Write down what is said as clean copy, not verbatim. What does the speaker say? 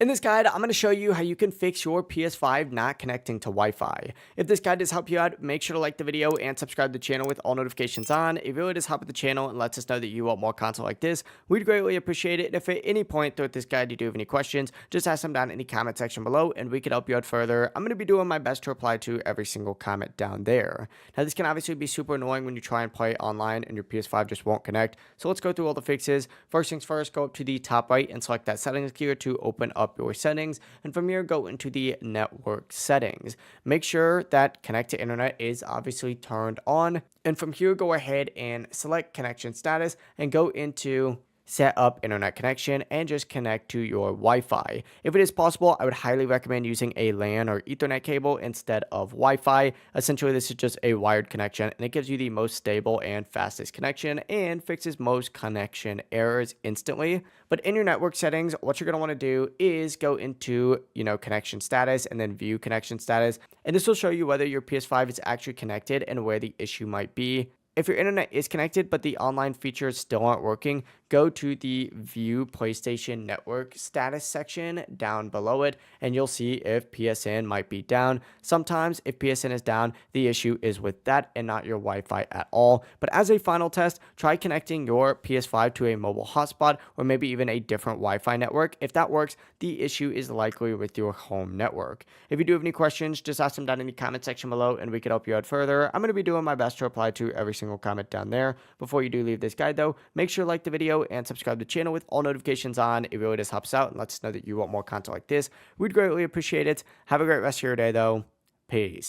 In this guide, I'm going to show you how you can fix your PS5 not connecting to Wi-Fi. If this guide does help you out, make sure to like the video and subscribe to the channel with all notifications on. It really does help with the channel and lets us know that you want more content like this. We'd greatly appreciate it. And if at any point throughout this guide you do have any questions, just ask them down in the comment section below and we can help you out further. I'm going to be doing my best to reply to every single comment down there. Now, this can obviously be super annoying when you try and play online and your PS5 just won't connect. So let's go through all the fixes. First things first, go up to the top right and select that settings gear to open up your settings. And from here, go into the network settings. Make sure that connect to internet is obviously turned on. And from here, go ahead and select connection status and go into set up internet connection and just connect to your Wi-Fi. If it is possible, I would highly recommend using a LAN or Ethernet cable instead of Wi-Fi. Essentially, this is just a wired connection and it gives you the most stable and fastest connection and fixes most connection errors instantly. But in your network settings, what you're going to want to do is go into, connection status and then view connection status. And this will show you whether your PS5 is actually connected and where the issue might be. If your internet is connected but the online features still aren't working, go to the View PlayStation Network Status section down below it, and you'll see if PSN might be down. Sometimes, if PSN is down, the issue is with that and not your Wi-Fi at all. But as a final test, try connecting your PS5 to a mobile hotspot or maybe even a different Wi-Fi network. If that works, the issue is likely with your home network. If you do have any questions, just ask them down in the comment section below, and we can help you out further. I'm going to be doing my best to reply to every single comment down there. Before you do leave this guide though, make sure to like the video and subscribe to the channel with all notifications on. It really just helps out and lets us know that you want more content like this. We'd greatly appreciate it. Have a great rest of your day though. Peace.